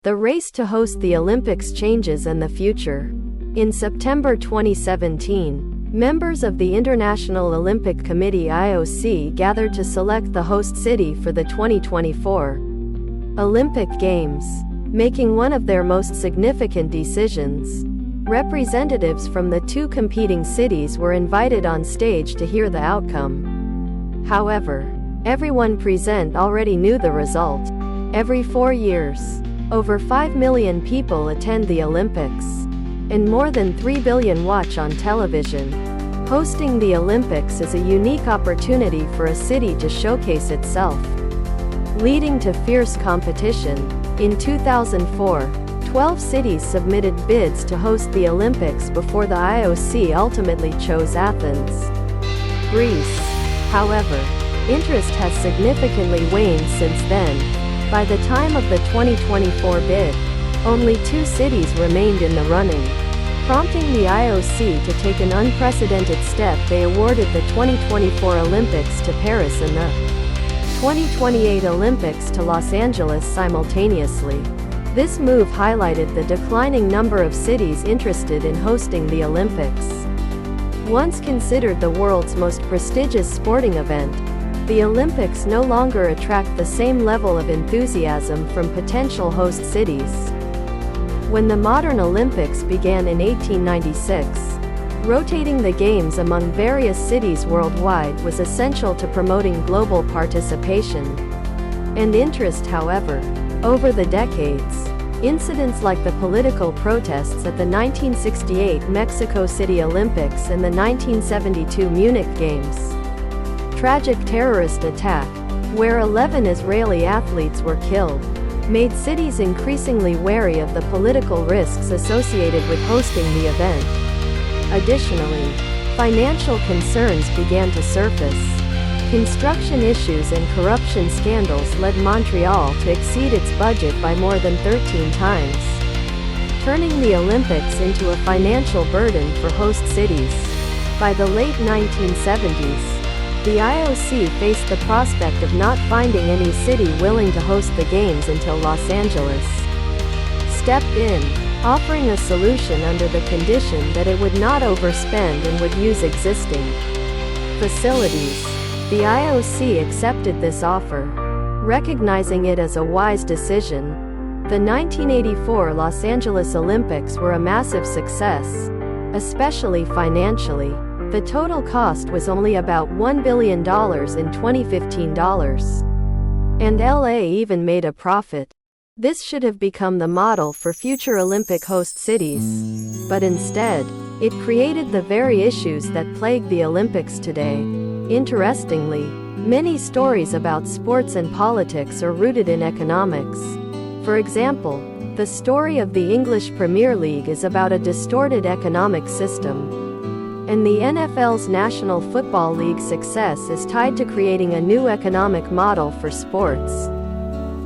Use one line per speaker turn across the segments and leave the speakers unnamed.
The race to host the Olympics changes and the future. In September 2017, members of the International Olympic Committee (IOC) gathered to select the host city for the 2024 Olympic Games, making one of their most significant decisions. Representatives from the two competing cities were invited on stage to hear the outcome. However, everyone present already knew the result. Every 4 years, over 5 million people attend the Olympics, and more than 3 billion watch on television. Hosting the Olympics is a unique opportunity for a city to showcase itself, leading to fierce competition. In 2004, 12 cities submitted bids to host the Olympics before the IOC ultimately chose Athens, Greece. However, interest has significantly waned since then. By the time of the 2024 bid, only 2 cities remained in the running, prompting the IOC to take an unprecedented step. They awarded the 2024 Olympics to Paris and the 2028 Olympics to Los Angeles simultaneously. This move highlighted the declining number of cities interested in hosting the Olympics. Once considered the world's most prestigious sporting event, the Olympics no longer attract the same level of enthusiasm from potential host cities. When the modern Olympics began in 1896, rotating the Games among various cities worldwide was essential to promoting global participation and interest. However, over the decades, incidents like the political protests at the 1968 Mexico City Olympics and the 1972 Munich Games, tragic terrorist attack, where 11 Israeli athletes were killed, made cities increasingly wary of the political risks associated with hosting the event. Additionally, financial concerns began to surface. Construction issues and corruption scandals led Montreal to exceed its budget by more than 13 times, turning the Olympics into a financial burden for host cities. By the late 1970s, the IOC faced the prospect of not finding any city willing to host the Games until Los Angeles stepped in, offering a solution under the condition that it would not overspend and would use existing facilities. The IOC accepted this offer, recognizing it as a wise decision. The 1984 Los Angeles Olympics were a massive success, especially financially. The total cost was only about $1 billion in 2015 dollars. And LA even made a profit. This should have become the model for future Olympic host cities. But instead, it created the very issues that plague the Olympics today. Interestingly, many stories about sports and politics are rooted in economics. For example, the story of the English Premier League is about a distorted economic system. And the NFL's National Football League success is tied to creating a new economic model for sports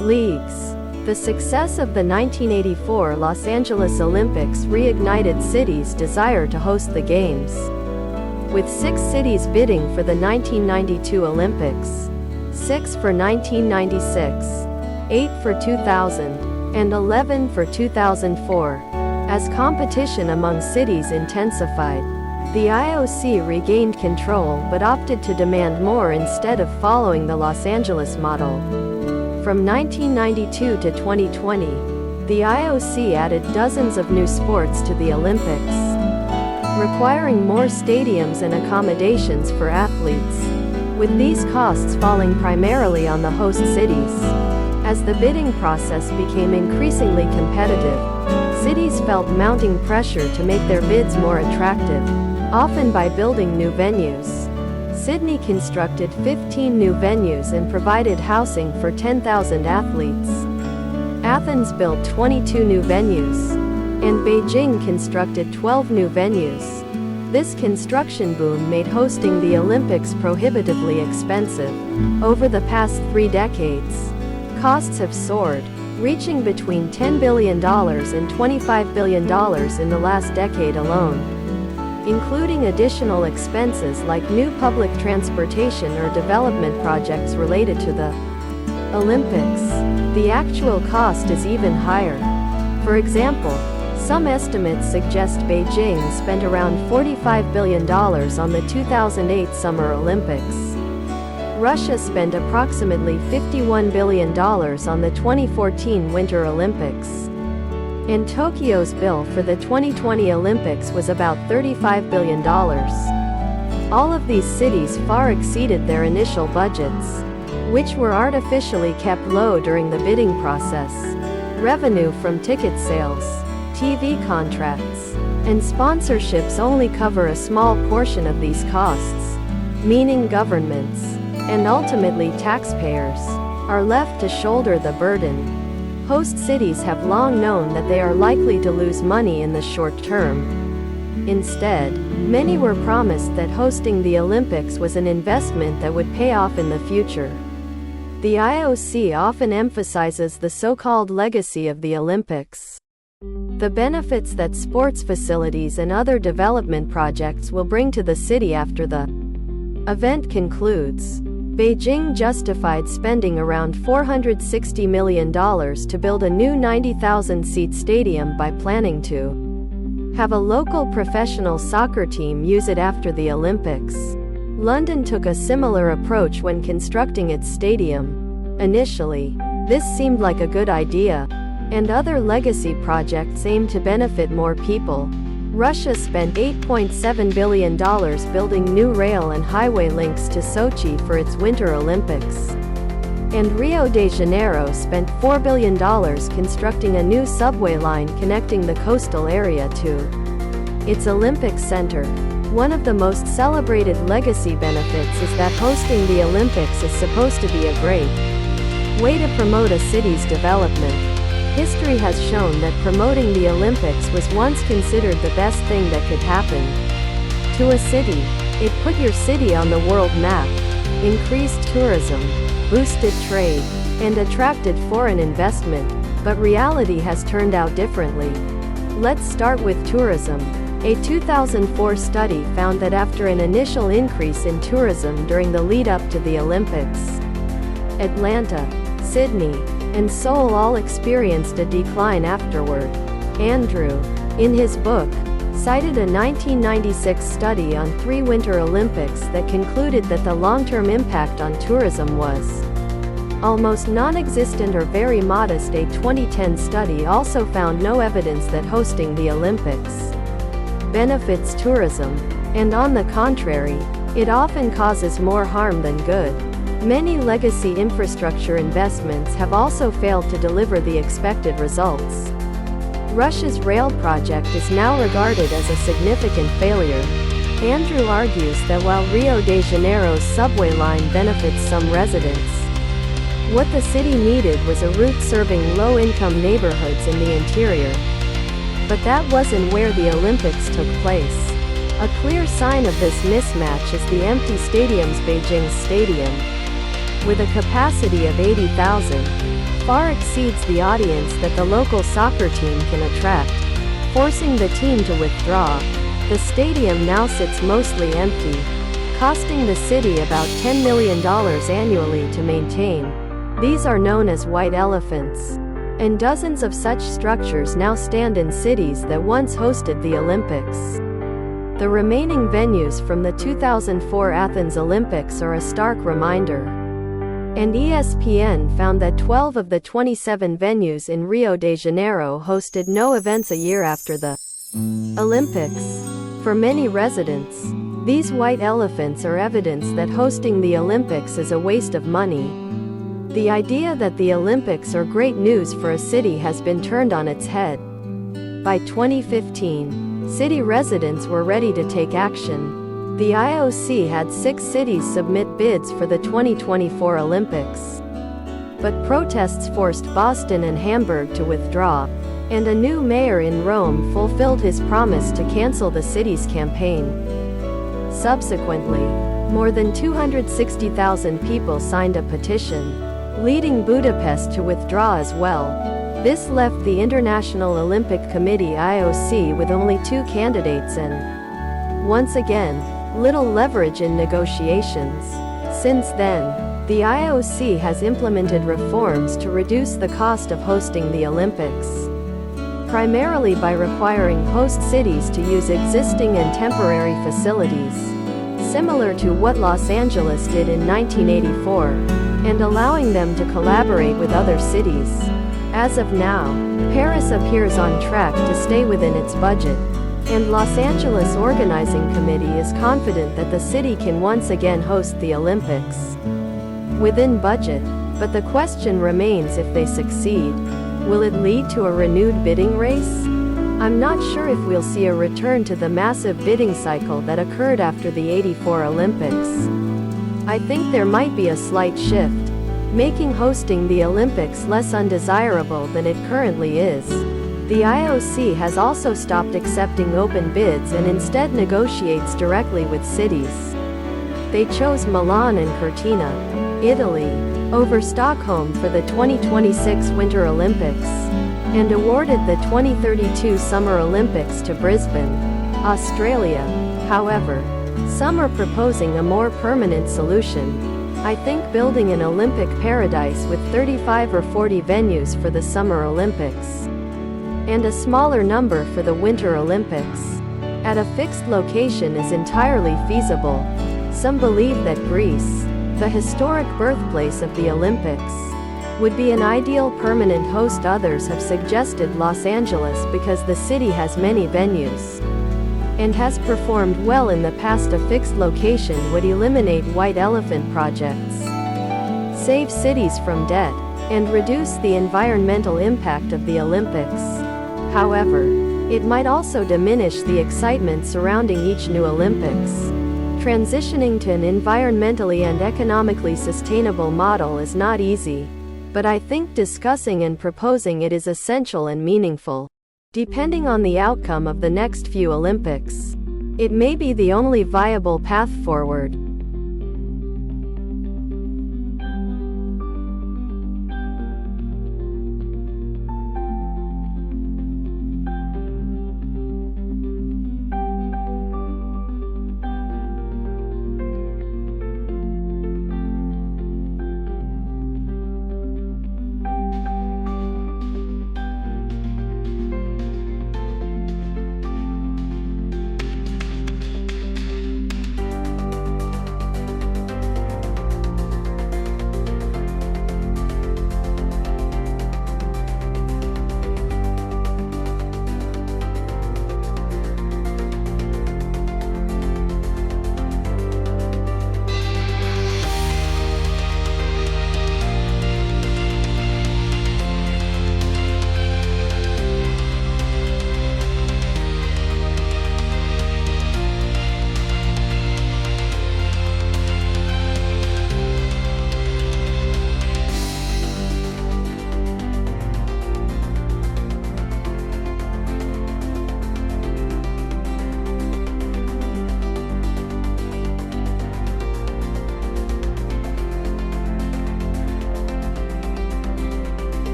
leagues. The success of the 1984 Los Angeles Olympics reignited cities' desire to host the Games, with 6 cities bidding for the 1992 Olympics, 6 for 1996, 8 for 2000, and 11 for 2004. As competition among cities intensified, the IOC regained control but opted to demand more instead of following the Los Angeles model. From 1992 to 2020, the IOC added dozens of new sports to the Olympics, requiring more stadiums and accommodations for athletes, with these costs falling primarily on the host cities. As the bidding process became increasingly competitive, cities felt mounting pressure to make their bids more attractive, often by building new venues. Sydney constructed 15 new venues and provided housing for 10,000 athletes. Athens built 22 new venues, and Beijing constructed 12 new venues. This construction boom made hosting the Olympics prohibitively expensive. Over the past 3 decades, costs have soared, reaching between $10 billion and $25 billion in the last decade alone, including additional expenses like new public transportation or development projects related to the Olympics. The actual cost is even higher. For example, some estimates suggest Beijing spent around $45 billion on the 2008 Summer Olympics. Russia spent approximately $51 billion on the 2014 Winter Olympics. And Tokyo's bill for the 2020 Olympics was about $35 billion. All of these cities far exceeded their initial budgets, which were artificially kept low during the bidding process. Revenue from ticket sales, TV contracts, and sponsorships only cover a small portion of these costs, meaning governments, and ultimately taxpayers, are left to shoulder the burden. Host cities have long known that they are likely to lose money in the short term. Instead, many were promised that hosting the Olympics was an investment that would pay off in the future. The IOC often emphasizes the so-called legacy of the Olympics. The benefits that sports facilities and other development projects will bring to the city after the event concludes. Beijing justified spending around $460 million to build a new 90,000-seat stadium by planning to have a local professional soccer team use it after the Olympics. London took a similar approach when constructing its stadium. Initially, this seemed like a good idea, and other legacy projects aimed to benefit more people. Russia spent $8.7 billion building new rail and highway links to Sochi for its Winter Olympics. And Rio de Janeiro spent $4 billion constructing a new subway line connecting the coastal area to its Olympic Center. One of the most celebrated legacy benefits is that hosting the Olympics is supposed to be a great way to promote a city's development. History has shown that promoting the Olympics was once considered the best thing that could happen to a city. It put your city on the world map, increased tourism, boosted trade, and attracted foreign investment, but reality has turned out differently. Let's start with tourism. A 2004 study found that after an initial increase in tourism during the lead-up to the Olympics, Atlanta, Sydney, and Seoul all experienced a decline afterward. Andrew, in his book, cited a 1996 study on 3 Winter Olympics that concluded that the long-term impact on tourism was almost non-existent or very modest. A 2010 study also found no evidence that hosting the Olympics benefits tourism, and on the contrary, it often causes more harm than good. Many legacy infrastructure investments have also failed to deliver the expected results. Russia's rail project is now regarded as a significant failure. Andrew argues that while Rio de Janeiro's subway line benefits some residents, what the city needed was a route serving low-income neighborhoods in the interior. But that wasn't where the Olympics took place. A clear sign of this mismatch is the empty stadium's Beijing Stadium, with a capacity of 80,000, far exceeds the audience that the local soccer team can attract, forcing the team to withdraw. The stadium now sits mostly empty, costing the city about $10 million annually to maintain. These are known as white elephants. And dozens of such structures now stand in cities that once hosted the Olympics. The remaining venues from the 2004 Athens Olympics are a stark reminder. And ESPN found that 12 of the 27 venues in Rio de Janeiro hosted no events a year after the Olympics. For many residents, these white elephants are evidence that hosting the Olympics is a waste of money. The idea that the Olympics are great news for a city has been turned on its head. By 2015, city residents were ready to take action. The IOC had 6 cities submit bids for the 2024 Olympics. But protests forced Boston and Hamburg to withdraw, and a new mayor in Rome fulfilled his promise to cancel the city's campaign. Subsequently, more than 260,000 people signed a petition, leading Budapest to withdraw as well. This left the International Olympic Committee (IOC) with only 2 candidates and, once again, little leverage in negotiations. Since then, The IOC has implemented reforms to reduce the cost of hosting the Olympics, primarily by requiring host cities to use existing and temporary facilities, similar to what Los Angeles did in 1984, and allowing them to collaborate with other cities. As of now, Paris appears on track to stay within its budget, and Los Angeles Organizing Committee is confident that the city can once again host the Olympics within budget, but the question remains if they succeed. Will it lead to a renewed bidding race? I'm not sure if we'll see a return to the massive bidding cycle that occurred after the '84 Olympics. I think there might be a slight shift, making hosting the Olympics less undesirable than it currently is. The IOC has also stopped accepting open bids and instead negotiates directly with cities. They chose Milan and Cortina, Italy, over Stockholm for the 2026 Winter Olympics, and awarded the 2032 Summer Olympics to Brisbane, Australia. However, some are proposing a more permanent solution. I think building an Olympic paradise with 35 or 40 venues for the Summer Olympics, and a smaller number for the Winter Olympics, at a fixed location is entirely feasible. Some believe that Greece, the historic birthplace of the Olympics, would be an ideal permanent host. Others have suggested Los Angeles because the city has many venues and has performed well in the past. A fixed location would eliminate white elephant projects, save cities from debt, and reduce the environmental impact of the Olympics. However, it might also diminish the excitement surrounding each new Olympics. Transitioning to an environmentally and economically sustainable model is not easy, but I think discussing and proposing it is essential and meaningful. Depending on the outcome of the next few Olympics, it may be the only viable path forward.